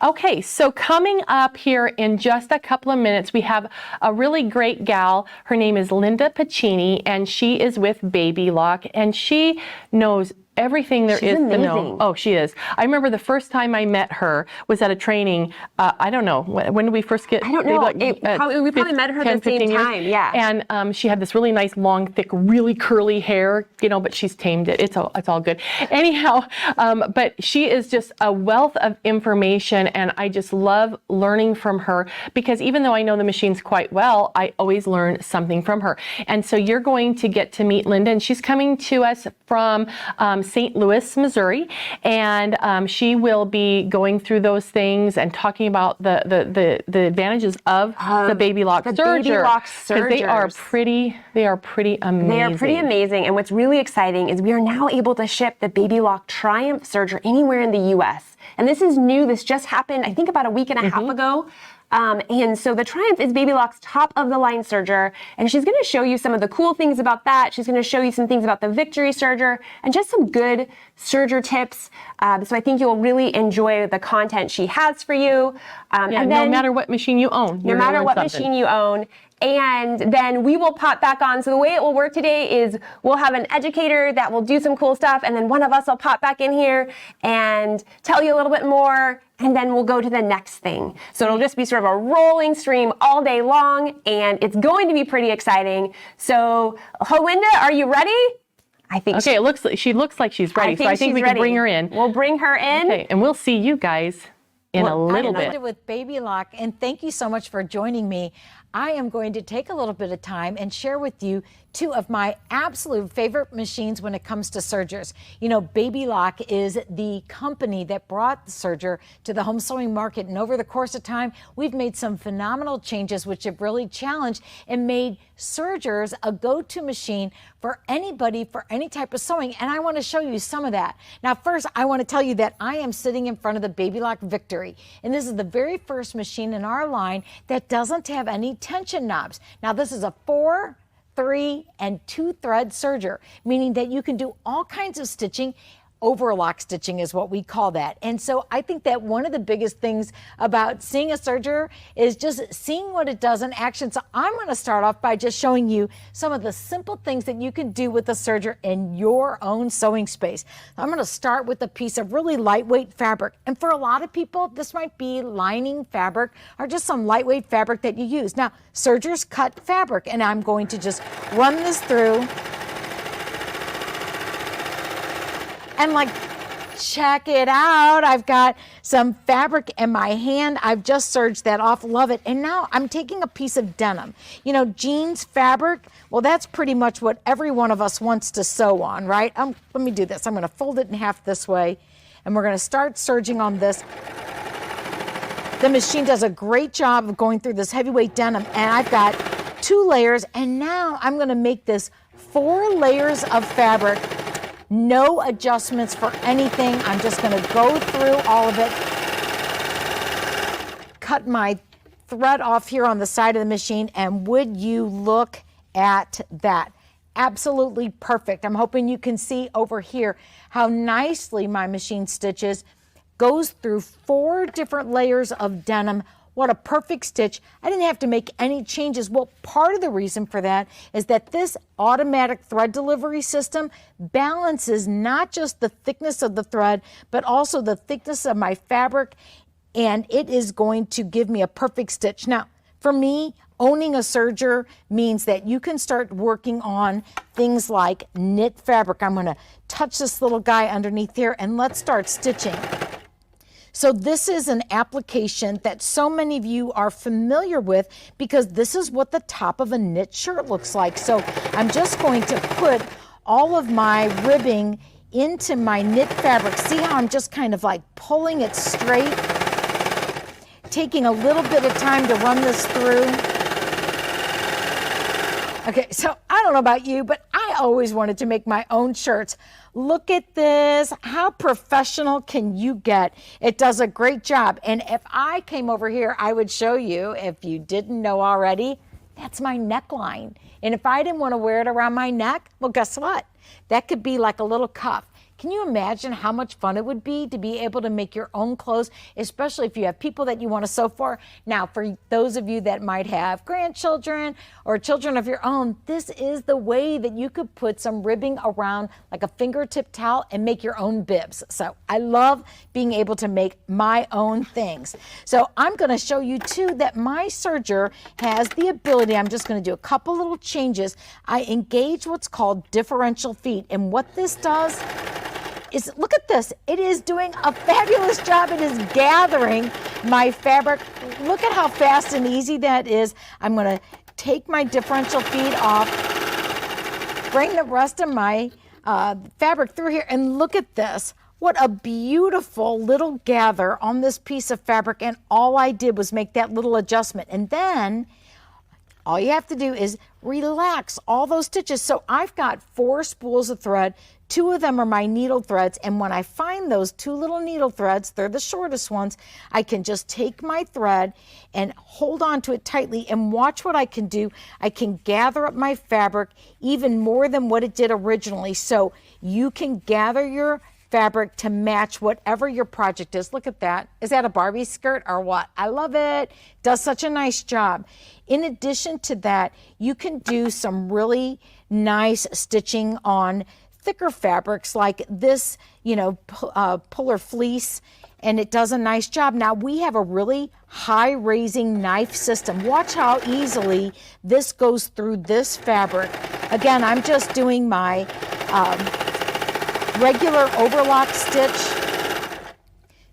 Okay, so coming up here in just a couple of minutes, we have a really great gal. Her name is Linda Pacini, and she is with Baby Lock, and she knows everything there is to know. Oh, she is. I remember the first time I met her was at a training. I don't know. When did we first get? I don't know. We probably met her at the same time. Yeah. And she had this really nice, long, thick, really curly hair, but she's tamed it. It's all good. Anyhow, but she is just a wealth of information, and I just love learning from her, because even though I know the machines quite well, I always learn something from her. And so you're going to get to meet Linda, and she's coming to us from St. Louis, Missouri, and she will be going through those things and talking about the advantages of the Baby Lock Serger. Baby Lock Sergers. They are pretty amazing. They are pretty amazing, and what's really exciting is we are now able to ship the Baby Lock Triumph Serger anywhere in the U.S. And this is new. This just happened, I think, about a week and a half ago. And so the Triumph is Baby Lock's top of the line serger, and she's going to show you some of the cool things about that. She's going to show you some things about the Victory serger and just some good serger tips. So I think you'll really enjoy the content she has for you. And then, no matter what machine you own. No matter what machine you own. And then we will pop back on. So the way it will work today is we'll have an educator that will do some cool stuff, and then one of us will pop back in here and tell you a little bit more, and then we'll go to the next thing. So it'll just be sort of a rolling stream all day long, and it's going to be pretty exciting. So, Linda, are you ready? I think okay, she looks like she's ready, so I think we can bring her in. We'll bring her in. Okay, and we'll see you guys in a little bit. I'm Linda with Baby Lock, and thank you so much for joining me. I am going to take a little bit of time and share with you two of my absolute favorite machines when it comes to sergers. Baby Lock is the company that brought the serger to the home sewing market, and over the course of time, we've made some phenomenal changes which have really challenged and made sergers a go-to machine for anybody, for any type of sewing, and I want to show you some of that. Now, first, I want to tell you that I am sitting in front of the Baby Lock Victory, and this is the very first machine in our line that doesn't have any tension knobs. Now, this is a 4, 3, and 2 thread serger, meaning that you can do all kinds of stitching. Overlock stitching is what we call that. And so I think that one of the biggest things about seeing a serger is just seeing what it does in action. So I'm going to start off by just showing you some of the simple things that you can do with a serger in your own sewing space. I'm going to start with a piece of really lightweight fabric. And for a lot of people, this might be lining fabric or just some lightweight fabric that you use. Now, sergers cut fabric, and I'm going to just run this through. And check it out. I've got some fabric in my hand. I've just serged that off. Love it. And now I'm taking a piece of denim. Jeans fabric, well, that's pretty much what every one of us wants to sew on, right? Let me do this. I'm going to fold it in half this way, and we're going to start serging on this. The machine does a great job of going through this heavyweight denim, and I've got 2 layers, and now I'm going to make this 4 layers of fabric. No adjustments for anything. I'm just going to go through all of it. Cut my thread off here on the side of the machine, and would you look at that? Absolutely perfect. I'm hoping you can see over here how nicely my machine stitches. Goes through 4 different layers of denim. What a perfect stitch. I didn't have to make any changes. Well, part of the reason for that is that this automatic thread delivery system balances not just the thickness of the thread, but also the thickness of my fabric, and it is going to give me a perfect stitch. Now, for me, owning a serger means that you can start working on things like knit fabric. I'm going to touch this little guy underneath here, and let's start stitching. So this is an application that so many of you are familiar with, because this is what the top of a knit shirt looks like. So I'm just going to put all of my ribbing into my knit fabric. See how I'm just kind of pulling it straight, taking a little bit of time to run this through. Okay, so I don't know about you, but I always wanted to make my own shirts. Look at this. How professional can you get? It does a great job. And if I came over here, I would show you, if you didn't know already, that's my neckline. And if I didn't want to wear it around my neck, well, guess what? That could be like a little cuff. Can you imagine how much fun it would be to be able to make your own clothes, especially if you have people that you want to sew for? Now, for those of you that might have grandchildren or children of your own, this is the way that you could put some ribbing around like a fingertip towel and make your own bibs. So I love being able to make my own things. So I'm going to show you too that my serger has the ability, I'm just going to do a couple little changes. I engage what's called differential feed, and what this does is, look at this, it is doing a fabulous job. It is gathering my fabric. Look at how fast and easy that is. I'm going to take my differential feed off, bring the rest of my fabric through here, and look at this. What a beautiful little gather on this piece of fabric, and all I did was make that little adjustment. And then all you have to do is relax all those stitches. So I've got 4 spools of thread. 2 of them are my needle threads, and when I find those 2 little needle threads, they're the shortest ones, I can just take my thread and hold on to it tightly, and watch what I can do. I can gather up my fabric even more than what it did originally. So you can gather your fabric to match whatever your project is. Look at that. Is that a Barbie skirt or what? I love it. Does such a nice job. In addition to that, you can do some really nice stitching on thicker fabrics like this, you know, puller fleece, and it does a nice job. Now we have a really high raising knife system. Watch how easily this goes through this fabric. Again, I'm just doing my regular overlock stitch.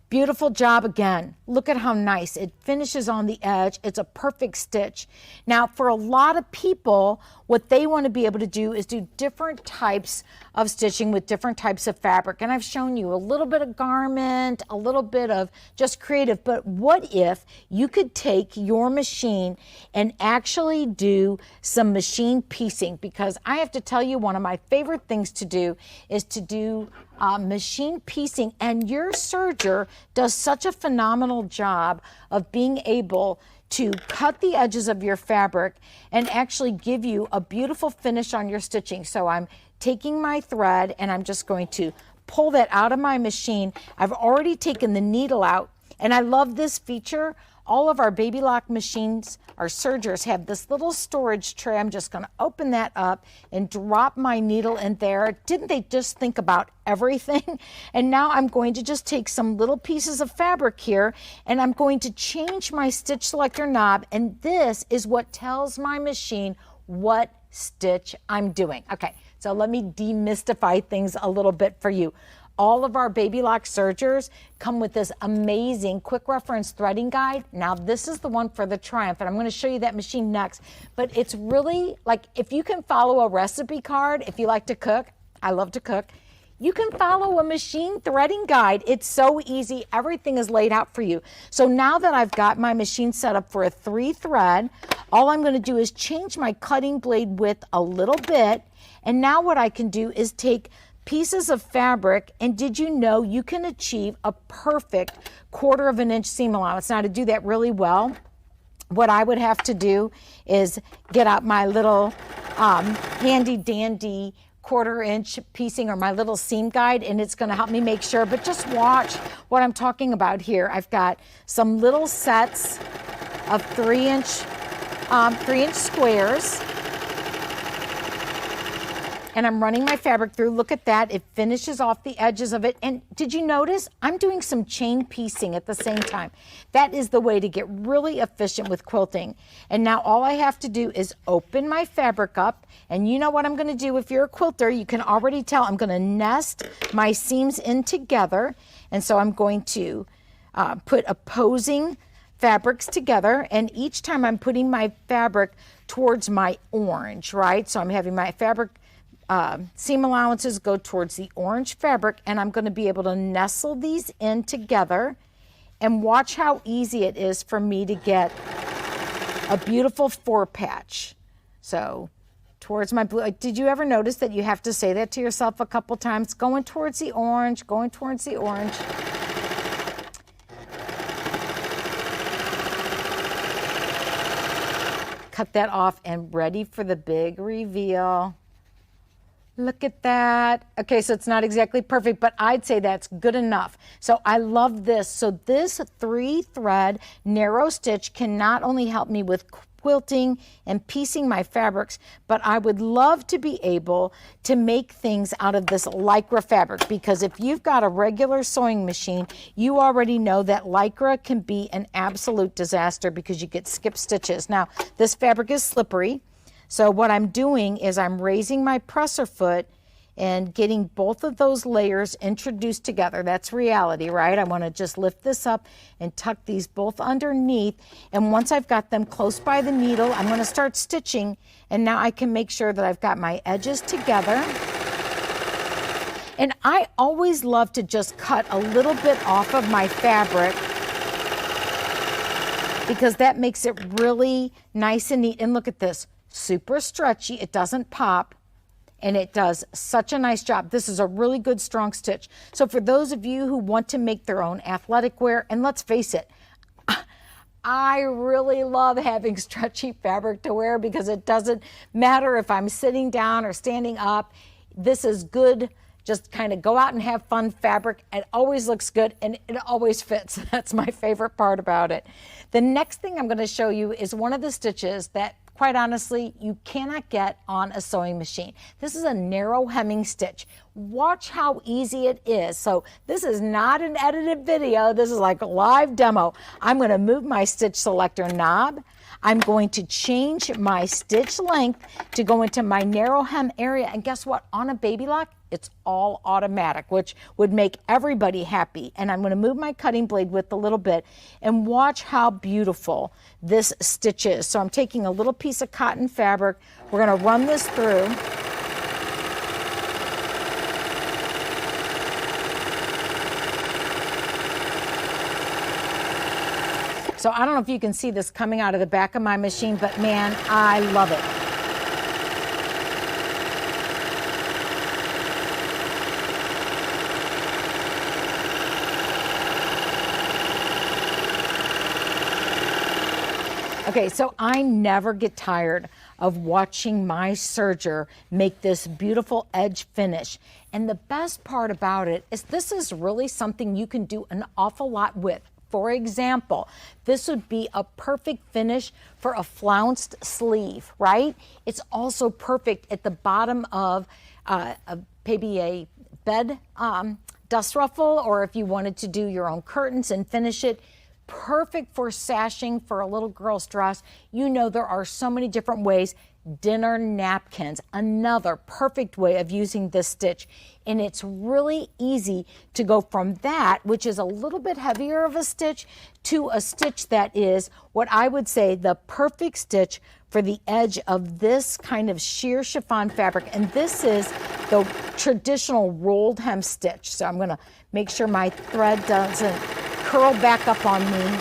Beautiful job again. Look at how nice it finishes on the edge. It's a perfect stitch. Now, for a lot of people, what they want to be able to do is do different types of stitching with different types of fabric. And I've shown you a little bit of garment, a little bit of just creative. But what if you could take your machine and actually do some machine piecing? Because I have to tell you, one of my favorite things to do is to do machine piecing, and your serger does such a phenomenal job of being able to cut the edges of your fabric and actually give you a beautiful finish on your stitching. So I'm taking my thread and I'm just going to pull that out of my machine. I've already taken the needle out, and I love this feature. All of our Baby Lock machines, our sergers, have this little storage tray. I'm just going to open that up and drop my needle in there. Didn't they just think about everything? And now I'm going to just take some little pieces of fabric here, and I'm going to change my stitch selector knob, and this is what tells my machine what stitch I'm doing. Okay, so let me demystify things a little bit for you. All of our Baby Lock sergers come with this amazing quick reference threading guide. Now this is the one for the Triumph, and I'm going to show you that machine next. But it's really like, if you can follow a recipe card, if you like to cook, I love to cook, you can follow a machine threading guide. It's so easy. Everything is laid out for you. So now that I've got my machine set up for a 3 thread, all I'm going to do is change my cutting blade width a little bit. And now what I can do is take pieces of fabric, and did you know you can achieve a perfect 1/4 inch seam allowance? Now, to do that really well, what I would have to do is get out my little handy dandy 1/4 inch piecing, or my little seam guide, and it's going to help me make sure. But just watch what I'm talking about here. I've got some little sets of 3-inch squares, and I'm running my fabric through. Look at that. It finishes off the edges of it. And did you notice I'm doing some chain piecing at the same time? That is the way to get really efficient with quilting. And now all I have to do is open my fabric up. And you know what I'm going to do if you're a quilter, you can already tell I'm going to nest my seams in together. And so I'm going to put opposing fabrics together, and each time I'm putting my fabric towards my orange, right? So I'm having my fabric seam allowances go towards the orange fabric, and I'm going to be able to nestle these in together, and watch how easy it is for me to get a beautiful 4 patch. So towards my blue, did you ever notice that you have to say that to yourself a couple times? Going towards the orange, going towards the orange. Cut that off and ready for the big reveal. Look at that. Okay, so it's not exactly perfect, but I'd say that's good enough. So I love this. So this 3-thread narrow stitch can not only help me with quilting and piecing my fabrics, but I would love to be able to make things out of this Lycra fabric, because if you've got a regular sewing machine, you already know that Lycra can be an absolute disaster because you get skip stitches. Now, this fabric is slippery. So what I'm doing is I'm raising my presser foot and getting both of those layers introduced together. That's reality, right? I want to just lift this up and tuck these both underneath. And once I've got them close by the needle, I'm going to start stitching. And now I can make sure that I've got my edges together. And I always love to just cut a little bit off of my fabric, because that makes it really nice and neat. And look at this. Super stretchy, it doesn't pop, and it does such a nice job. This is a really good strong stitch. So for those of you who want to make their own athletic wear, and let's face it, I really love having stretchy fabric to wear, because it doesn't matter if I'm sitting down or standing up. This is good. Just kind of go out and have fun fabric. It always looks good and it always fits. That's my favorite part about it. The next thing I'm going to show you is one of the stitches that, quite honestly, you cannot get on a sewing machine. This is a narrow hemming stitch. Watch how easy it is. So this is not an edited video. This is like a live demo. I'm going to move my stitch selector knob. I'm going to change my stitch length to go into my narrow hem area. And guess what? On a Baby Lock, it's all automatic, which would make everybody happy. And I'm going to move my cutting blade width a little bit and watch how beautiful this stitch is. So I'm taking a little piece of cotton fabric. We're going to run this through. So I don't know if you can see this coming out of the back of my machine, but man, I love it. Okay, so I never get tired of watching my serger make this beautiful edge finish. And the best part about it is this is really something you can do an awful lot with. For example, this would be a perfect finish for a flounced sleeve, right? It's also perfect at the bottom of maybe a bed dust ruffle, or if you wanted to do your own curtains and finish it. Perfect for sashing for a little girl's dress. You know, there are so many different ways. Dinner napkins, another perfect way of using this stitch. And it's really easy to go from that, which is a little bit heavier of a stitch, to a stitch that is what I would say the perfect stitch for the edge of this kind of sheer chiffon fabric. And this is the traditional rolled hem stitch. So I'm going to make sure my thread doesn't curl back up on me.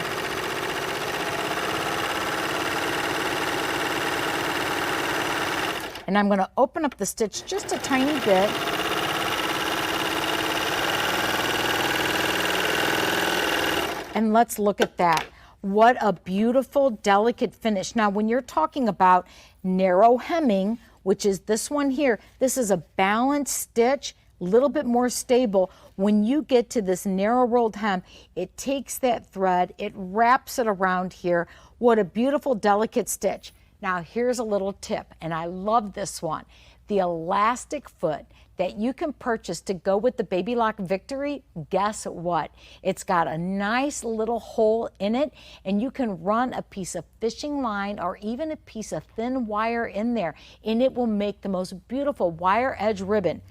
And I'm going to open up the stitch just a tiny bit. And let's look at that. What a beautiful, delicate finish. Now, when you're talking about narrow hemming, which is this one here, this is a balanced stitch, a little bit more stable. When you get to this narrow rolled hem, it takes that thread, it wraps it around here. What a beautiful, delicate stitch. Now, here's a little tip, and I love this one. The elastic foot that you can purchase to go with the Baby Lock Victory, guess what? It's got a nice little hole in it, and you can run a piece of fishing line or even a piece of thin wire in there, and it will make the most beautiful wire edge ribbon.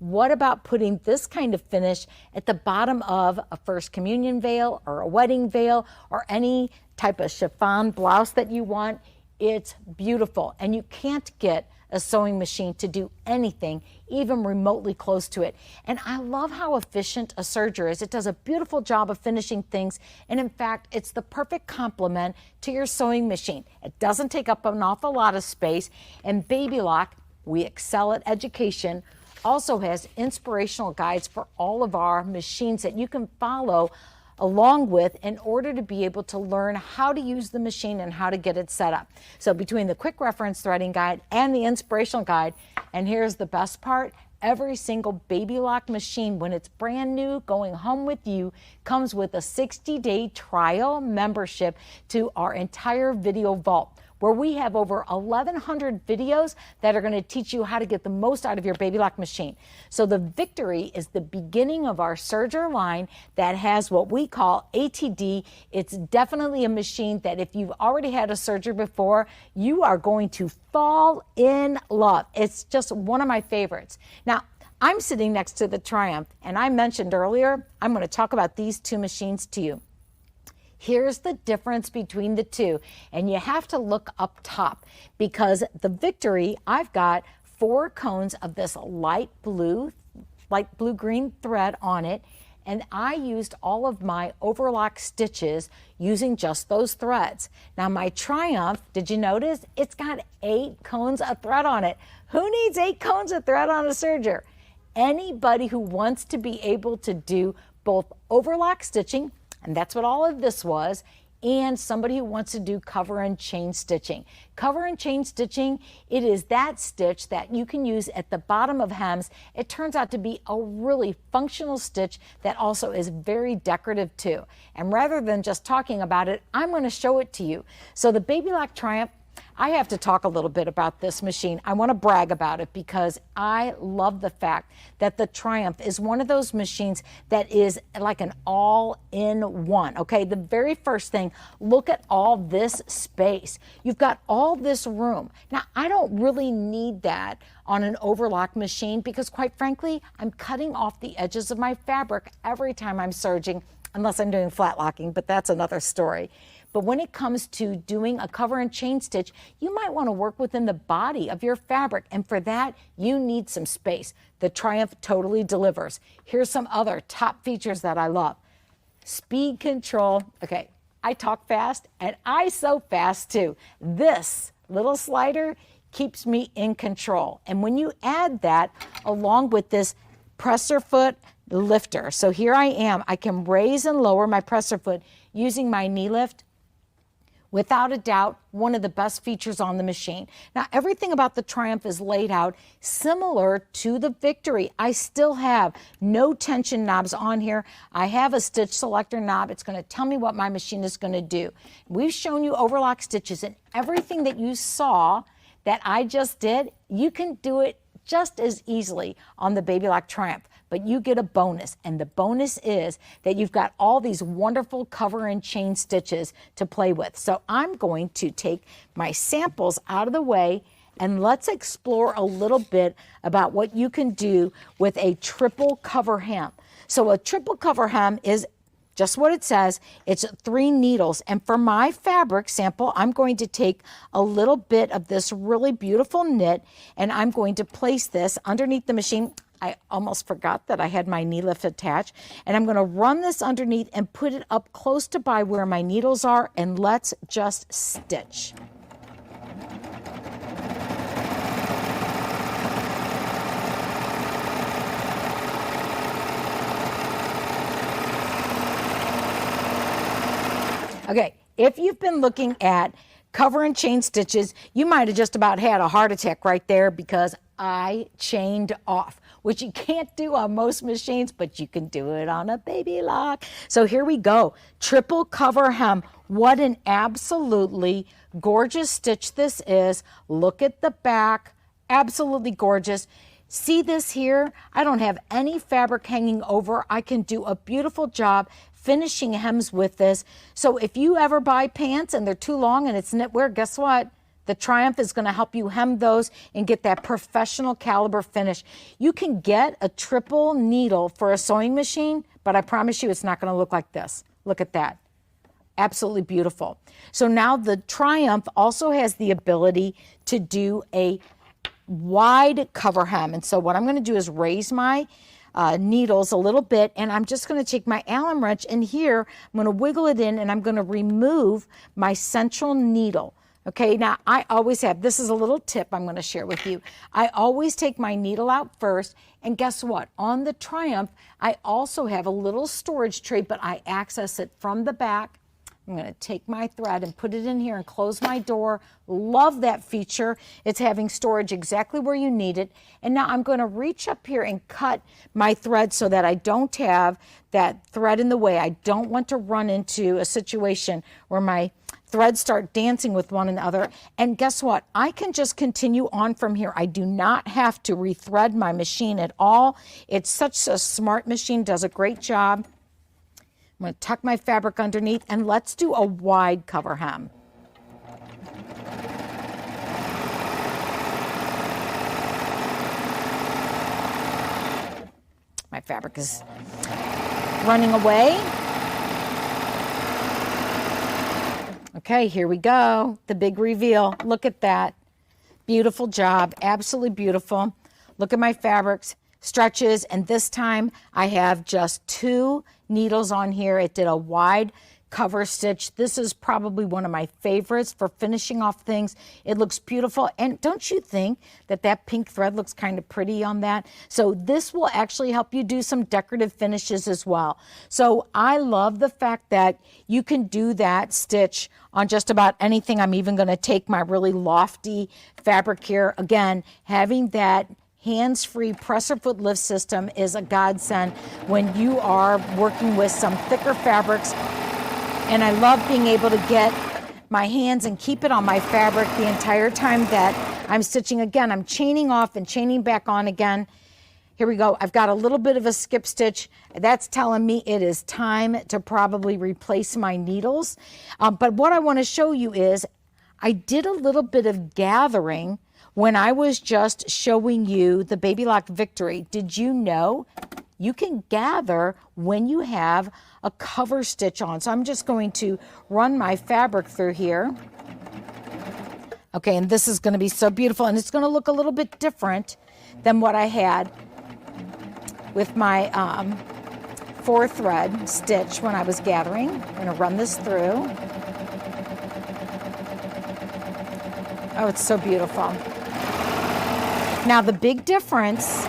What about putting this kind of finish at the bottom of a First Communion veil or a wedding veil or any type of chiffon blouse that you want? It's beautiful, and you can't get a sewing machine to do anything even remotely close to it. And I love how efficient a serger is. It does a beautiful job of finishing things, and in fact, it's the perfect complement to your sewing machine. It doesn't take up an awful lot of space, and Baby Lock, we excel at education, also has inspirational guides for all of our machines that you can follow along with in order to be able to learn how to use the machine and how to get it set up. So between the quick reference threading guide and the inspirational guide, and here's the best part, every single Baby Lock machine, when it's brand new, going home with you, comes with a 60-day trial membership to our entire video vault, where we have over 1,100 videos that are going to teach you how to get the most out of your Baby Lock machine. So the Victory is the beginning of our Serger line that has what we call ATD. It's definitely a machine that if you've already had a Serger before, you are going to fall in love. It's just one of my favorites. Now, I'm sitting next to the Triumph, and I mentioned earlier, I'm going to talk about these two machines to you. Here's the difference between the two, and you have to look up top because the Victory, I've got 4 cones of this light blue-green thread on it, and I used all of my overlock stitches using just those threads. Now my Triumph, did you notice? It's got 8 cones of thread on it. Who needs 8 cones of thread on a serger? Anybody who wants to be able to do both overlock stitching, and that's what all of this was, and somebody who wants to do cover and chain stitching. Cover and chain stitching, it is that stitch that you can use at the bottom of hems. It turns out to be a really functional stitch that also is very decorative too. And rather than just talking about it, I'm going to show it to you. So the Baby Lock Triumph, I have to talk a little bit about this machine. I want to brag about it because I love the fact that the Triumph is one of those machines that is like an all-in-one. Okay, the very first thing, look at all this space. You've got all this room. Now, I don't really need that on an overlock machine because quite frankly, I'm cutting off the edges of my fabric every time I'm serging, unless I'm doing flat locking, but that's another story. But when it comes to doing a cover and chain stitch, you might want to work within the body of your fabric. And for that, you need some space. The Triumph totally delivers. Here's some other top features that I love. Speed control. Okay, I talk fast and I sew fast too. This little slider keeps me in control. And when you add that along with this presser foot lifter, so here I am, I can raise and lower my presser foot using my knee lift. Without a doubt, one of the best features on the machine. Now, everything about the Triumph is laid out similar to the Victory. I still have no tension knobs on here. I have a stitch selector knob. It's going to tell me what my machine is going to do. We've shown you overlock stitches, and everything that you saw that I just did, you can do it just as easily on the Baby Lock Triumph. But you get a bonus, and the bonus is that you've got all these wonderful cover and chain stitches to play with. So I'm going to take my samples out of the way, and let's explore a little bit about what you can do with a triple cover hem. So a triple cover hem is just what it says. It's 3 needles, and for my fabric sample, I'm going to take a little bit of this really beautiful knit, and I'm going to place this underneath the machine. I almost forgot that I had my knee lift attached, and I'm going to run this underneath and put it up close to by where my needles are, and let's just stitch. Okay, if you've been looking at cover and chain stitches, you might have just about had a heart attack right there because I chained off, which you can't do on most machines, but you can do it on a Baby Lock. So here we go. Triple cover hem. What an absolutely gorgeous stitch this is. Look at the back. Absolutely gorgeous. See this here? I don't have any fabric hanging over. I can do a beautiful job finishing hems with this. So if you ever buy pants and they're too long and it's knitwear, guess what? The Triumph is going to help you hem those and get that professional caliber finish. You can get a triple needle for a sewing machine, but I promise you it's not going to look like this. Look at that. Absolutely beautiful. So now the Triumph also has the ability to do a wide cover hem. And so what I'm going to do is raise my needles a little bit, and I'm just going to take my Allen wrench, and here I'm going to wiggle it in, and I'm going to remove my central needle. Okay, now I always have, this is a little tip I'm going to share with you. I always take my needle out first, and guess what? On the Triumph, I also have a little storage tray, but I access it from the back. I'm going to take my thread and put it in here and close my door. Love that feature. It's having storage exactly where you need it. And now I'm going to reach up here and cut my thread so that I don't have that thread in the way. I don't want to run into a situation where my threads start dancing with one another. And guess what? I can just continue on from here. I do not have to rethread my machine at all. It's such a smart machine, does a great job. I'm going to tuck my fabric underneath, and let's do a wide cover hem. My fabric is running away. Okay, here we go. The big reveal. Look at that. Beautiful job. Absolutely beautiful. Look at my fabrics, stretches, and this time I have just 2 needles on here. It did a wide cover stitch. This is probably one of my favorites for finishing off things. It looks beautiful. And don't you think that that pink thread looks kind of pretty on that? So this will actually help you do some decorative finishes as well. So I love the fact that you can do that stitch on just about anything. I'm even going to take my really lofty fabric here. Again, having that hands-free presser foot lift system is a godsend when you are working with some thicker fabrics. And I love being able to get my hands and keep it on my fabric the entire time that I'm stitching. Again, I'm chaining off and chaining back on again. Here we go. I've got a little bit of a skip stitch. That's telling me it is time to probably replace my needles. But what I want to show you is I did a little bit of gathering when I was just showing you the Baby Lock Victory. Did you know you can gather when you have a cover stitch on? So I'm just going to run my fabric through here. Okay, and this is going to be so beautiful, and it's going to look a little bit different than what I had with my 4-thread stitch when I was gathering. I'm going to run this through. Oh, it's so beautiful. Now, the big difference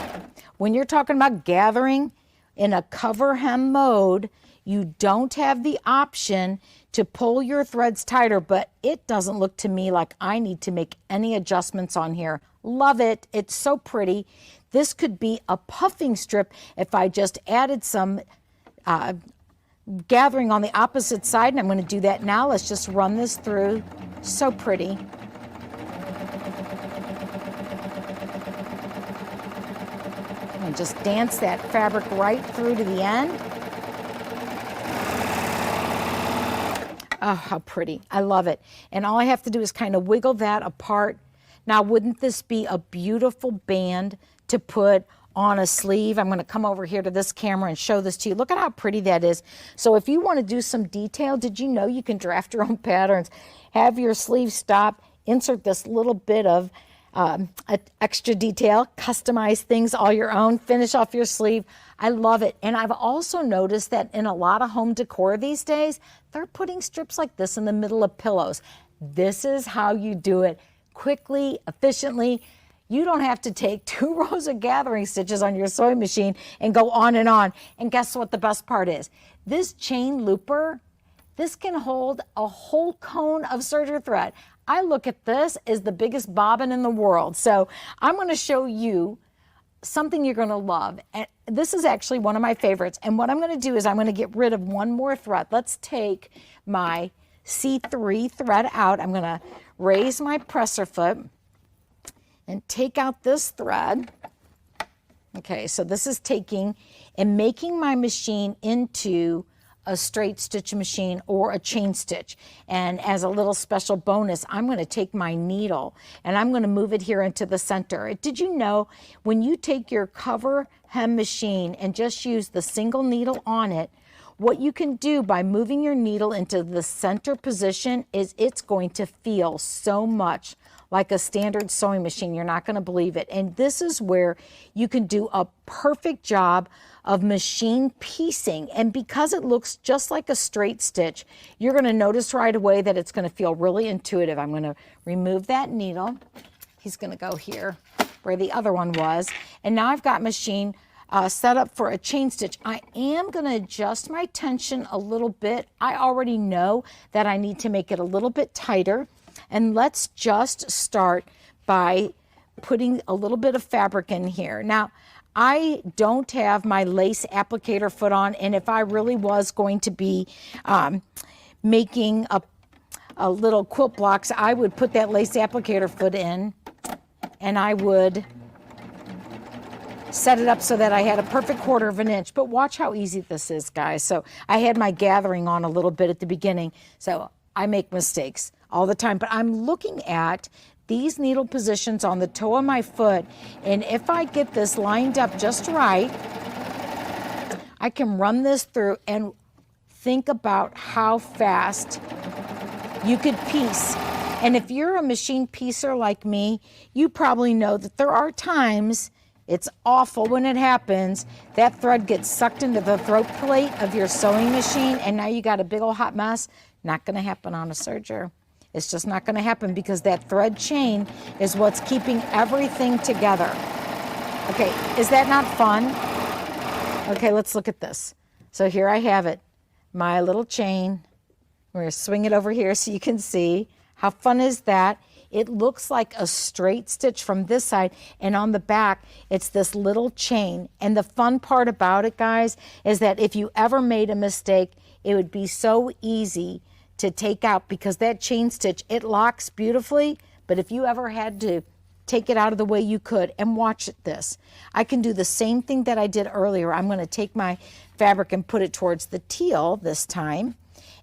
when you're talking about gathering in a cover hem mode, you don't have the option to pull your threads tighter, but it doesn't look to me like I need to make any adjustments on here. Love it. It's so pretty. This could be a puffing strip if I just added some gathering on the opposite side, and I'm going to do that now. Let's just run this through. So pretty. And just dance that fabric right through to the end. Oh, how pretty. I love it. And all I have to do is kind of wiggle that apart. Now, wouldn't this be a beautiful band to put on a sleeve? I'm going to come over here to this camera and show this to you. Look at how pretty that is. So if you want to do some detail, did you know you can draft your own patterns, have your sleeve stop, insert this little bit of extra detail, customize things all your own, finish off your sleeve. I love it. And I've also noticed that in a lot of home decor these days, they're putting strips like this in the middle of pillows. This is how you do it quickly, efficiently. You don't have to take 2 rows of gathering stitches on your sewing machine and go on and on. And guess what the best part is? This chain looper, this can hold a whole cone of serger thread. I look at this as the biggest bobbin in the world. So I'm going to show you something you're going to love. And this is actually one of my favorites. And what I'm going to do is I'm going to get rid of one more thread. Let's take my C3 thread out. I'm going to raise my presser foot and take out this thread. Okay, so this is taking and making my machine into a straight stitch machine or a chain stitch. And as a little special bonus, I'm going to take my needle and I'm going to move it here into the center. Did you know when you take your cover hem machine and just use the single needle on it, what you can do by moving your needle into the center position is it's going to feel so much like a standard sewing machine. You're not going to believe it. And this is where you can do a perfect job of machine piecing. And because it looks just like a straight stitch, you're going to notice right away that it's going to feel really intuitive. I'm going to remove that needle. He's going to go here where the other one was. And now I've got machine set up for a chain stitch. I am going to adjust my tension a little bit. I already know that I need to make it a little bit tighter. And let's just start by putting a little bit of fabric in here. Now, I don't have my lace applicator foot on, and if I really was going to be making a little quilt blocks, I would put that lace applicator foot in, and I would set it up so that I had a perfect 1/4 of an inch. But watch how easy this is, guys. So I had my gathering on a little bit at the beginning, so I make mistakes all the time, but I'm looking at these needle positions on the toe of my foot, and if I get this lined up just right, I can run this through and think about how fast you could piece. And if you're a machine piecer like me, you probably know that there are times, it's awful when it happens, that thread gets sucked into the throat plate of your sewing machine, and now you got a big old hot mess. Not going to happen on a serger. It's just not going to happen because that thread chain is what's keeping everything together. Okay, is that not fun? Okay, let's look at this. So here I have it, my little chain. We're going to swing it over here so you can see. How fun is that? It looks like a straight stitch from this side, and on the back, it's this little chain. And the fun part about it, guys, is that if you ever made a mistake, it would be so easy to take out because that chain stitch, it locks beautifully, but if you ever had to take it out of the way, you could. And watch this. I can do the same thing that I did earlier. I'm going to take my fabric and put it towards the teal this time,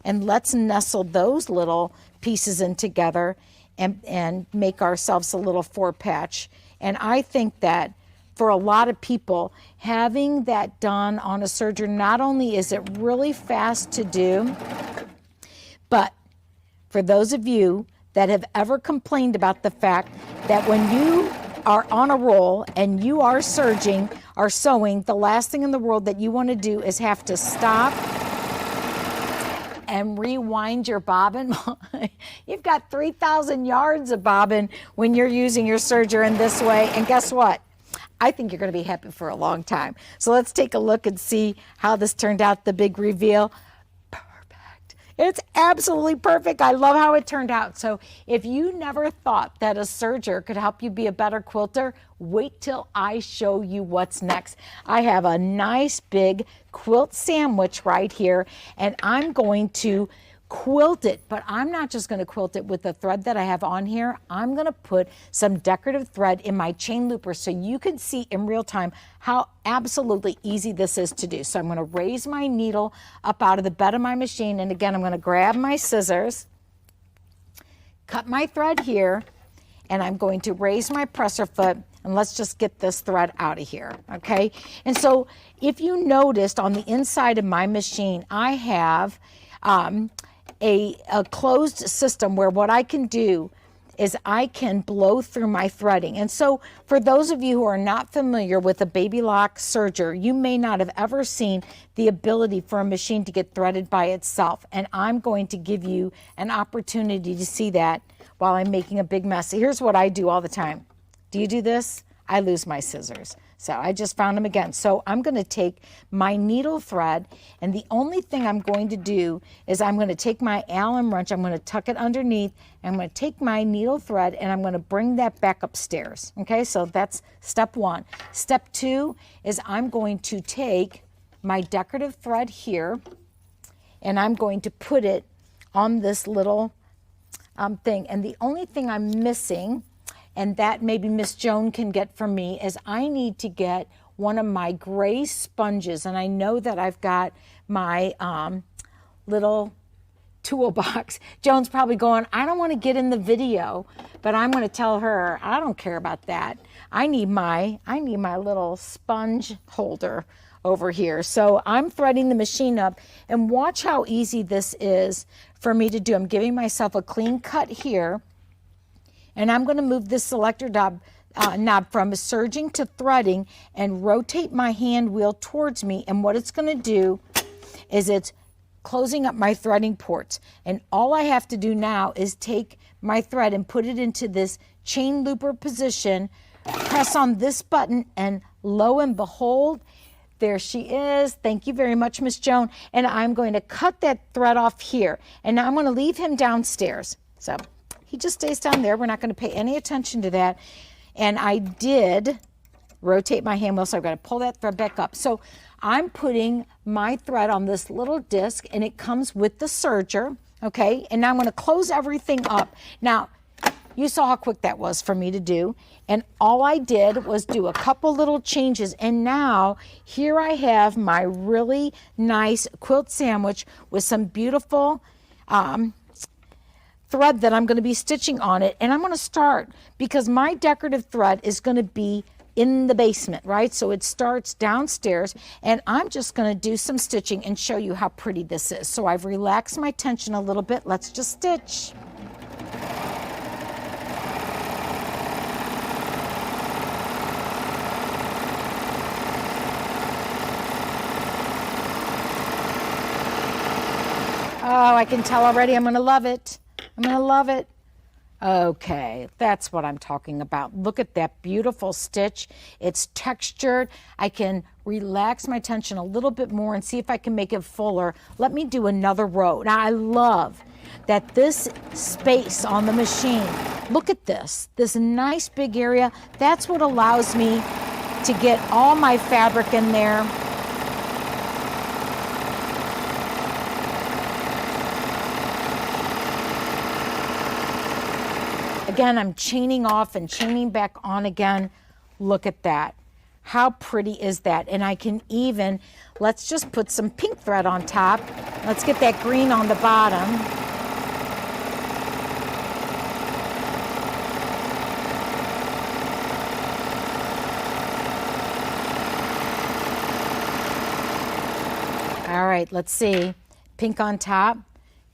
and let's nestle those little pieces in together and make ourselves a little 4-patch. And I think that for a lot of people, having that done on a serger, not only is it really fast to do, but for those of you that have ever complained about the fact that when you are on a roll and you are serging or sewing, the last thing in the world that you want to do is have to stop and rewind your bobbin. You've got 3,000 yards of bobbin when you're using your serger in this way, and guess what? I think you're going to be happy for a long time. So let's take a look and see how this turned out, the big reveal. Perfect. It's absolutely perfect. I love how it turned out. So if you never thought that a serger could help you be a better quilter, wait till I show you what's next. I have a nice big quilt sandwich right here, and I'm going to quilt it, but I'm not just going to quilt it with the thread that I have on here. I'm going to put some decorative thread in my chain looper so you can see in real time how absolutely easy this is to do. So I'm going to raise my needle up out of the bed of my machine, and again, I'm going to grab my scissors, cut my thread here, and I'm going to raise my presser foot, and let's just get this thread out of here, okay? And so if you noticed on the inside of my machine, I have a closed system where what I can do is I can blow through my threading. And so for those of you who are not familiar with a baby lock serger, you may not have ever seen the ability for a machine to get threaded by itself. And I'm going to give you an opportunity to see that while I'm making a big mess. Here's what I do all the time. Do you do this? I lose my scissors. So I just found them again. So I'm going to take my needle thread, and the only thing I'm going to do is I'm going to take my Allen wrench, I'm going to tuck it underneath, and I'm going to take my needle thread and I'm going to bring that back upstairs. Okay, so that's step one. Step two is I'm going to take my decorative thread here and I'm going to put it on this little thing. And the only thing I'm missing, and that maybe Miss Joan can get from me, is I need to get one of my gray sponges. And I know that I've got my little toolbox. Joan's probably going, I don't want to get in the video, but I'm going to tell her, I don't care about that. I need my little sponge holder over here. So I'm threading the machine up, and watch how easy this is for me to do. I'm giving myself a clean cut here, and I'm going to move this selector knob from serging to threading and rotate my hand wheel towards me. And what it's going to do is it's closing up my threading ports. And all I have to do now is take my thread and put it into this chain looper position, press on this button, and lo and behold, there she is. Thank you very much, Miss Joan. And I'm going to cut that thread off here. And now I'm going to leave him downstairs. So he just stays down there. We're not going to pay any attention to that. And I did rotate my hand wheel, so I've got to pull that thread back up. So I'm putting my thread on this little disc, and it comes with the serger, okay? And now I'm going to close everything up. Now, you saw how quick that was for me to do. And all I did was do a couple little changes. And now here I have my really nice quilt sandwich with some beautiful thread that I'm going to be stitching on it. And I'm going to start, because my decorative thread is going to be in the basement, right? So it starts downstairs, and I'm just going to do some stitching and show you how pretty this is. So I've relaxed my tension a little bit. Let's just stitch. Oh, I can tell already I'm going to love it. I'm going to love it. Okay, that's what I'm talking about. Look at that beautiful stitch. It's textured. I can relax my tension a little bit more and see if I can make it fuller. Let me do another row. Now, I love that this space on the machine, look at this nice big area. That's what allows me to get all my fabric in there. Again, I'm chaining off and chaining back on again. Look at that. How pretty is that? And I can even, let's just put some pink thread on top. Let's get that green on the bottom. All right, let's see. Pink on top,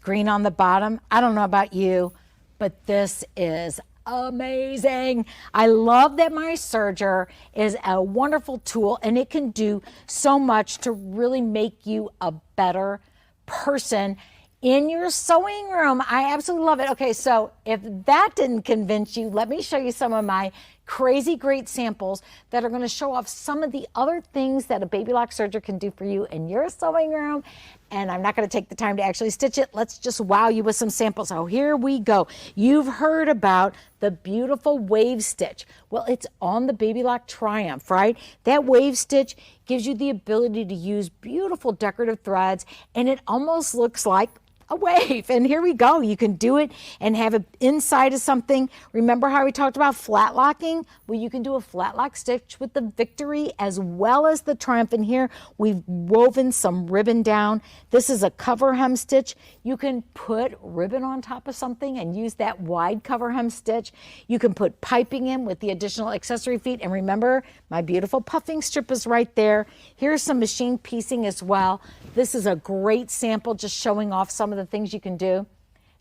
green on the bottom. I don't know about you, but this is amazing. I love that my serger is a wonderful tool, and it can do so much to really make you a better person in your sewing room. I absolutely love it. Okay, so if that didn't convince you, let me show you some of my crazy great samples that are going to show off some of the other things that a Baby Lock serger can do for you in your sewing room. And I'm not going to take the time to actually stitch it. Let's just wow you with some samples. So here we go. You've heard about the beautiful wave stitch. Well, it's on the Baby Lock Triumph, right? That wave stitch gives you the ability to use beautiful decorative threads, and it almost looks like a wave. And here we go. You can do it and have it inside of something. Remember how we talked about flat locking? Well, you can do a flat lock stitch with the Victory as well as the Triumph. And here we've woven some ribbon down. This is a cover hem stitch. You can put ribbon on top of something and use that wide cover hem stitch. You can put piping in with the additional accessory feet. And remember, my beautiful puffing strip is right there. Here's some machine piecing as well. This is a great sample just showing off some of the things you can do.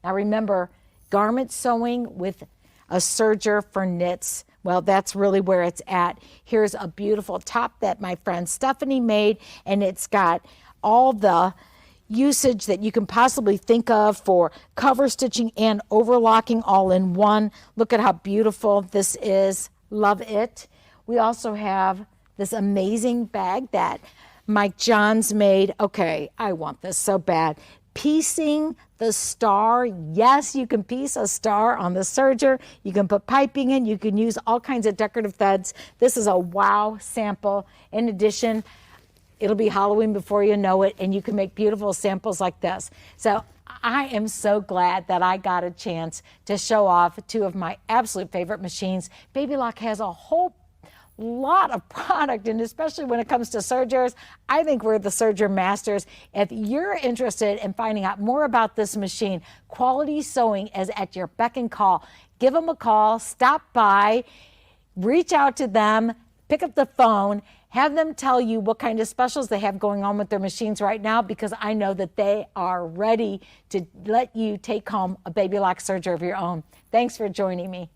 Now remember, garment sewing with a serger for knits, well, that's really where it's at. Here's a beautiful top that my friend Stephanie made, and it's got all the usage that you can possibly think of for cover stitching and overlocking all in one. Look at how beautiful this is. Love it. We also have this amazing bag that Mike Johns made. Okay, I want this so bad. Piecing the star. Yes, you can piece a star on the serger. You can put piping in. You can use all kinds of decorative threads. This is a wow sample. In addition, it'll be Halloween before you know it, and you can make beautiful samples like this. So I am so glad that I got a chance to show off two of my absolute favorite machines. Baby Lock has a whole lot of product, and especially when it comes to sergers, I think we're the serger masters. If you're interested in finding out more about this machine, Quality Sewing is at your beck and call. Give them a call, stop by, reach out to them, pick up the phone, Have them tell you what kind of specials they have going on with their machines right now, because I know that they are ready to let you take home a Baby Lock Serger of your own. Thanks for joining me.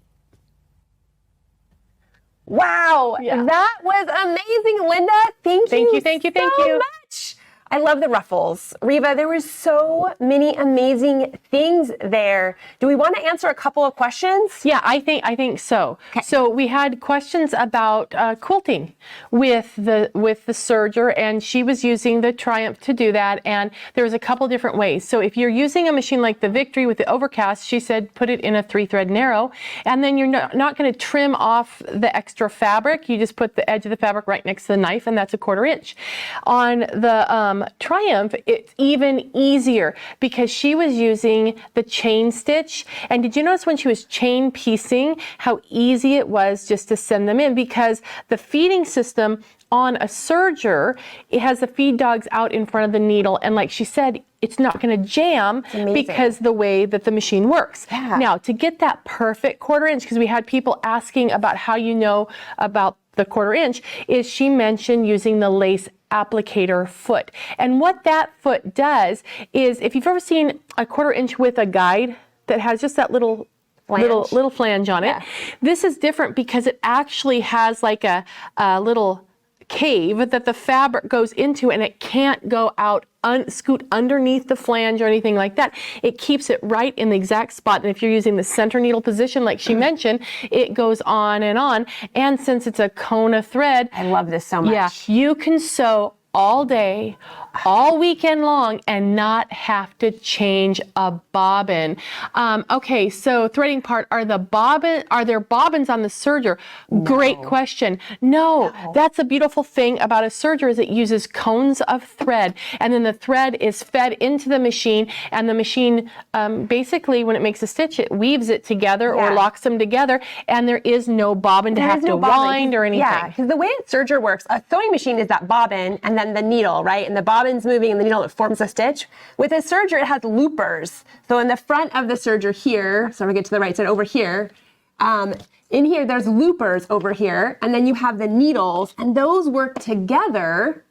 Wow, that was amazing, Linda. Thank you much. I love the ruffles. Reva, there were so many amazing things there. Do we want to answer a couple of questions? Yeah, I think so. Okay. So we had questions about quilting with the serger, and she was using the Triumph to do that, and there was a couple different ways. So if you're using a machine like the Victory with the Overcast, she said put it in a 3-thread narrow, and then you're not going to trim off the extra fabric. You just put the edge of the fabric right next to the knife, and that's a 1/4 inch. On the Triumph, it's even easier because she was using the chain stitch. And did you notice when she was chain piecing how easy it was just to send them in? Because the feeding system on a serger, it has the feed dogs out in front of the needle, and like she said, it's not going to jam because the way that the machine works. Yeah. Now, to get that perfect 1/4 inch, because we had people asking about how you know about the 1/4 inch, is she mentioned using the lace applicator foot. And what that foot does is, if you've ever seen a 1/4 inch with a guide that has just that little flange on it, this is different because it actually has like a little cave that the fabric goes into, and it can't go out, scoot underneath the flange or anything like that. It keeps it right in the exact spot. And if you're using the center needle position, like she mentioned, it goes on and on. And since it's a Kona thread, I love this so much. Yeah, you can sew all day, all weekend long, and not have to change a bobbin. Okay, so threading part, are there bobbins on the serger? No. Great question. No, that's a beautiful thing about a serger, is it uses cones of thread, and then the thread is fed into the machine, and the machine basically, when it makes a stitch, it weaves it together or locks them together, and there is no bobbin to have to wind or anything. Yeah, because the way a serger works, a sewing machine is that bobbin and then the needle, right? And the bobbin's moving and the needle, it forms a stitch. With a serger, it has loopers. So in the front of the serger here, so I'm gonna get to the right side over here, in here, there's loopers over here, and then you have the needles, and those work together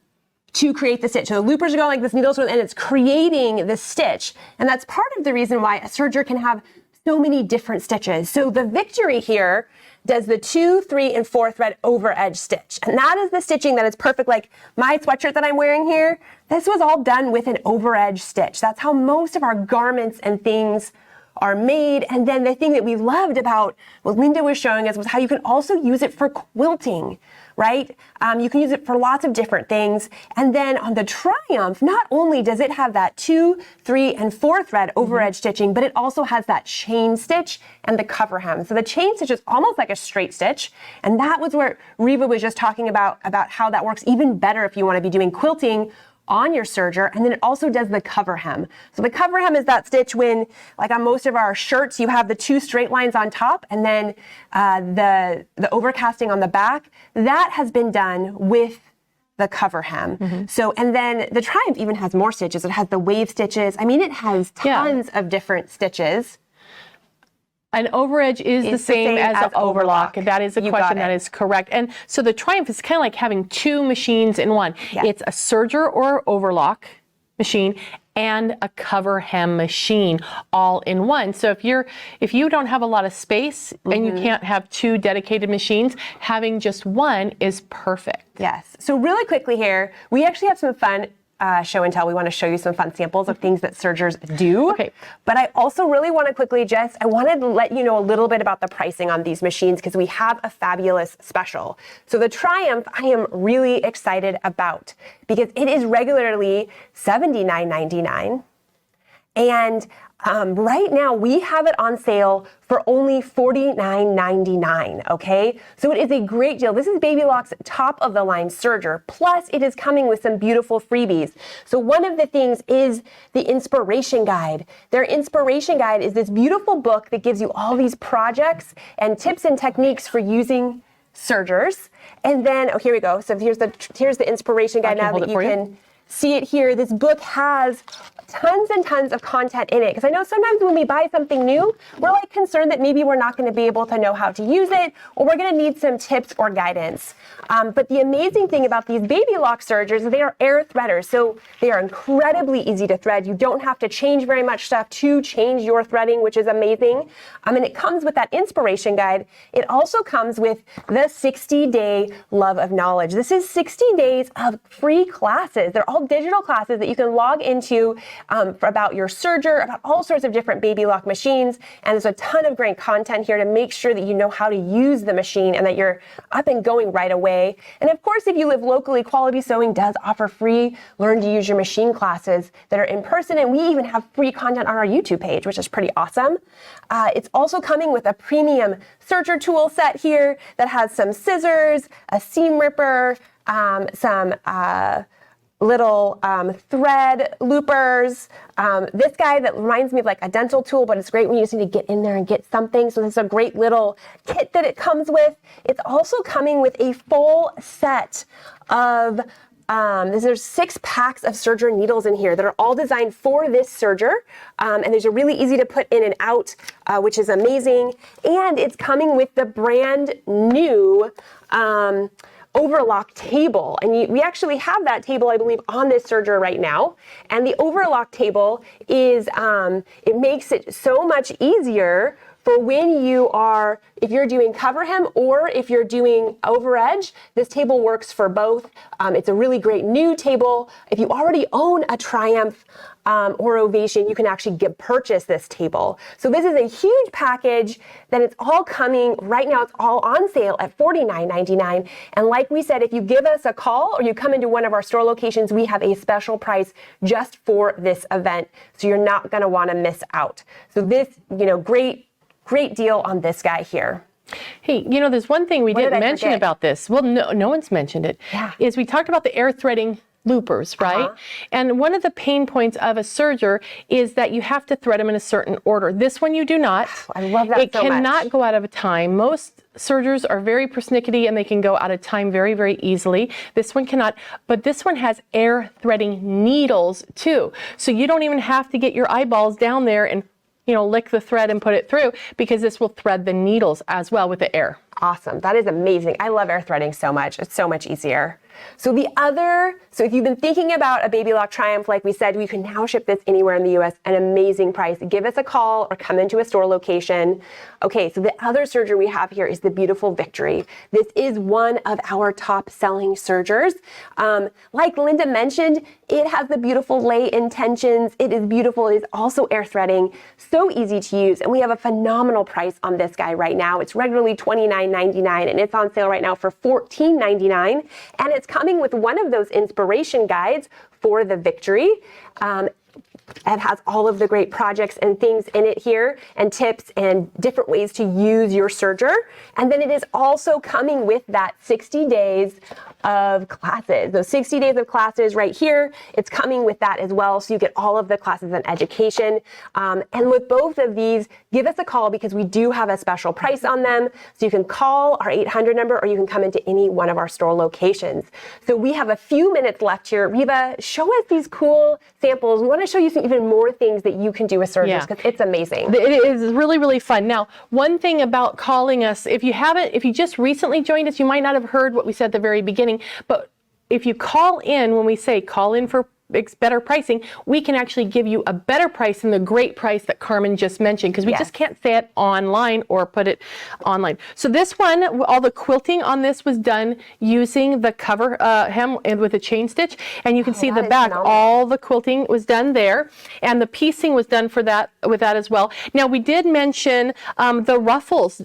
to create the stitch. So the loopers are going like this, needles, and it's creating the stitch. And that's part of the reason why a serger can have so many different stitches. So the Victory here does the 2, 3, and 4 thread over edge stitch. And that is the stitching that is perfect. Like my sweatshirt that I'm wearing here, this was all done with an over edge stitch. That's how most of our garments and things are made. And then the thing that we loved about what Linda was showing us was how you can also use it for quilting, right? You can use it for lots of different things. And then on the Triumph, not only does it have that 2, 3, and 4 thread over edge stitching, but it also has that chain stitch and the cover hem. So the chain stitch is almost like a straight stitch. And that was where Reva was just talking about how that works even better if you want to be doing quilting on your serger. And then it also does the cover hem. So the cover hem is that stitch when, like on most of our shirts, you have the 2 straight lines on top and then the overcasting on the back. That has been done with the cover hem. So, and then the Triumph even has more stitches. It has the wave stitches. I mean, it has tons of different stitches. An overedge is the same as an overlock. That is a question that is correct. And so the Triumph is kind of like having 2 machines in one. Yeah. It's a serger or overlock machine and a cover hem machine all in one. So if you don't have a lot of space and you can't have 2 dedicated machines, having just one is perfect. Yes. So really quickly here, we actually have some fun show and tell. We want to show you some fun samples of things that sergers do. Okay. But I also really want to quickly I wanted to let you know a little bit about the pricing on these machines because we have a fabulous special. So the Triumph, I am really excited about because it is regularly $79.99. And right now we have it on sale for only $49.99, okay? So it is a great deal. This is Baby Lock's top of the line serger, plus it is coming with some beautiful freebies. So one of the things is the inspiration guide. Their inspiration guide is this beautiful book that gives you all these projects and tips and techniques for using sergers. And then, oh, here we go. So here's the inspiration guide now that you can see it here. This book has tons and tons of content in it, because I know sometimes when we buy something new, we're like concerned that maybe we're not going to be able to know how to use it, or we're going to need some tips or guidance. But the amazing thing about these baby lock sergers is they are air threaders, so they are incredibly easy to thread. You don't have to change very much stuff to change your threading, which is amazing. And it comes with that inspiration guide. It also comes with the 60-day love of knowledge. This is 60 days of free classes. They're all digital classes that you can log into about your serger, about all sorts of different baby lock machines. And there's a ton of great content here to make sure that you know how to use the machine and that you're up and going right away. And of course, if you live locally, Quality Sewing does offer free Learn to Use Your Machine classes that are in person. And we even have free content on our YouTube page, which is pretty awesome. It's also coming with a premium serger tool set here that has some scissors, a seam ripper, some little thread loopers. This guy that reminds me of like a dental tool, but it's great when you just need to get in there and get something. So this is a great little kit that it comes with. It's also coming with a full set of there's 6 packs of serger needles in here that are all designed for this serger. And these are really easy to put in and out, which is amazing. And it's coming with the brand new overlock table. And we actually have that table, I believe, on this serger right now. And the overlock table is, it makes it so much easier for when you are, if you're doing cover hem or if you're doing over edge. This table works for both. It's a really great new table. If you already own a Triumph or Ovation, you can actually purchase this table. So this is a huge package that it's all coming right now. It's all on sale at $49.99. And like we said, if you give us a call or you come into one of our store locations, we have a special price just for this event. So you're not going to want to miss out. So this, great deal on this guy here. Hey, there's one thing we didn't mention about this. Well, no one's mentioned it. Yeah. Is we talked about the air threading loopers, right? And one of the pain points of a serger is that you have to thread them in a certain order. This one you do not. I love that It cannot go out of time. Most sergers are very persnickety and they can go out of time very, very easily. This one cannot, but this one has air threading needles too. So you don't even have to get your eyeballs down there and lick the thread and put it through, because this will thread the needles as well with the air. Awesome. That is amazing. I love air threading so much. It's so much easier. So if you've been thinking about a Baby Lock Triumph, like we said, we can now ship this anywhere in the US, an amazing price. Give us a call or come into a store location. Okay, so the other serger we have here is the beautiful Victory. This is one of our top selling sergers. Like Linda mentioned, it has the beautiful lay intentions. It is beautiful. It is also air threading. So easy to use. And we have a phenomenal price on this guy right now. It's regularly $29.99 and it's on sale right now for $14.99. And it's coming with one of those inspiration guides for the Victory. It has all of the great projects and things in it here, and tips and different ways to use your serger. And then it is also coming with that 60 days of classes. Those 60 days of classes right here, it's coming with that as well. So you get all of the classes and education. And with both of these, give us a call because we do have a special price on them. So you can call our 800 number or you can come into any one of our store locations. So we have a few minutes left here. Reba, show us these cool samples. We want to show you some even more things that you can do with sergers because it's amazing. It is really, really fun. Now, one thing about calling us, if you just recently joined us, you might not have heard what we said at the very beginning, but if you call in, when we say call in for better pricing, we can actually give you a better price than the great price that Carmen just mentioned, because we just can't say it online or put it online. So this one, all the quilting on this was done using the cover hem and with a chain stitch, and you can see the back, all the quilting was done there, and the piecing was done for that with that as well. Now we did mention the ruffles.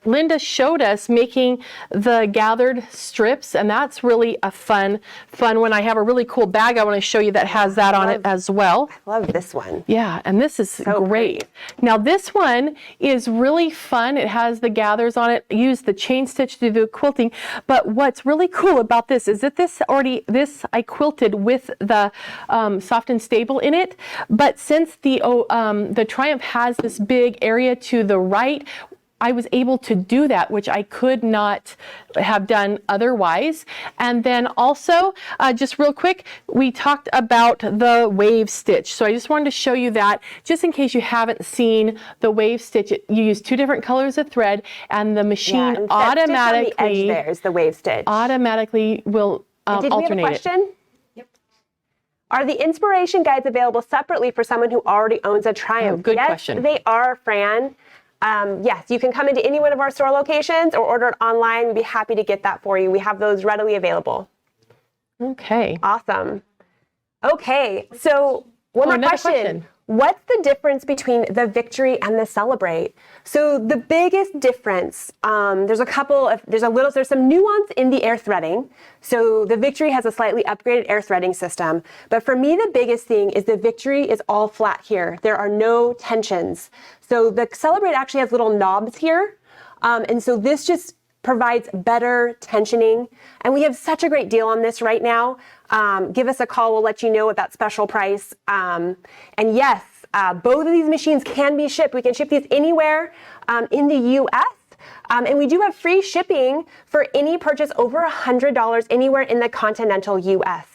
Linda showed us making the gathered strips, and that's really a fun one. I have a really cool bag I want to show you that has that on it as well. I love this one. Yeah, and this is so great. Now this one is really fun. It has the gathers on it. Use the chain stitch to do quilting, but what's really cool about this is that this I quilted with the soft and stable in it, but since the Triumph has this big area to the right, I was able to do that, which I could not have done otherwise. And then also, just real quick, we talked about the wave stitch. So I just wanted to show you that, just in case you haven't seen the wave stitch. You use 2 different colors of thread, and the machine and automatically, on the edge there is the wave stitch. Automatically will Did alternate we have a question? Yep. Are the inspiration guides available separately for someone who already owns a Triumph? Good yes, question. They are, Fran. Yes, you can come into any one of our store locations or order it online. We'd be happy to get that for you. We have those readily available. Okay. Awesome. Okay, so one more another question. What's the difference between the Victory and the Celebrate? So the biggest difference, there's some nuance in the air threading. So the Victory has a slightly upgraded air threading system. But for me, the biggest thing is the Victory is all flat here. There are no tensions. So the Celebrate actually has little knobs here. And so this just provides better tensioning. And we have such a great deal on this right now. Give us a call. We'll let you know at that special price. And yes, both of these machines can be shipped. We can ship these anywhere in the U.S. And we do have free shipping for any purchase over $100 anywhere in the continental U.S.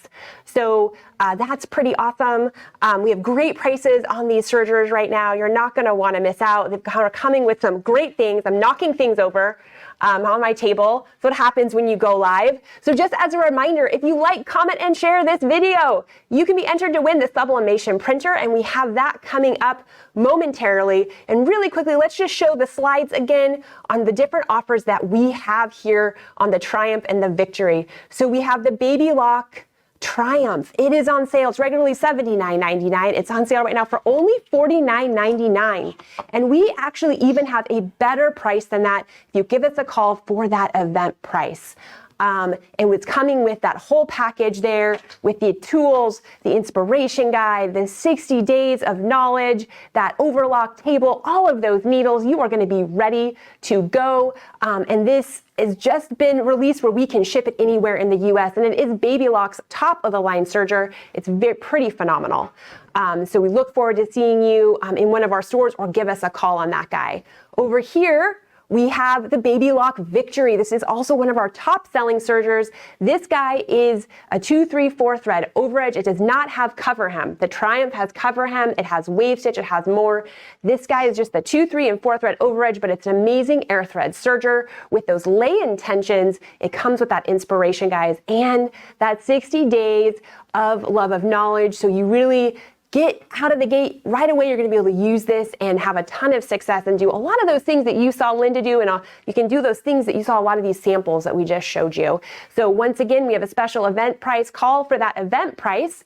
So that's pretty awesome. We have great prices on these sergers right now. You're not going to want to miss out. They're coming with some great things. I'm knocking things over on my table. That's what happens when you go live. So just as a reminder, if you like, comment, and share this video, you can be entered to win the sublimation printer, and we have that coming up momentarily. And really quickly, let's just show the slides again on the different offers that we have here on the Triumph and the Victory. So we have the Baby Lock Triumph. It is on sale. It's regularly $79.99. It's on sale right now for only $49.99. And we actually even have a better price than that if you give us a call for that event price. And it's coming with that whole package there with the tools, the inspiration guide, the 60 days of knowledge, that overlock table, all of those needles. You are going to be ready to go. And this has just been released where we can ship it anywhere in the U.S. And it is Baby Lock's top of the line serger. It's pretty phenomenal. So we look forward to seeing you in one of our stores, or give us a call on that guy. Over here, we have the Baby Lock Victory. This is also one of our top selling sergers. This guy is a 2-3-4 thread overedge. It does not have cover hem. The Triumph has cover hem. It has wave stitch. It has more. This guy is just the 2, 3, and 4 thread overedge, but it's an amazing air thread serger with those lay-in tensions. It comes with that inspiration, guys, and that 60 days of love of knowledge. So you really get out of the gate right away. You're going to be able to use this and have a ton of success and do a lot of those things that you saw Linda do. And you can do those things that you saw a lot of these samples that we just showed you. So once again, we have a special event price. Call for that event price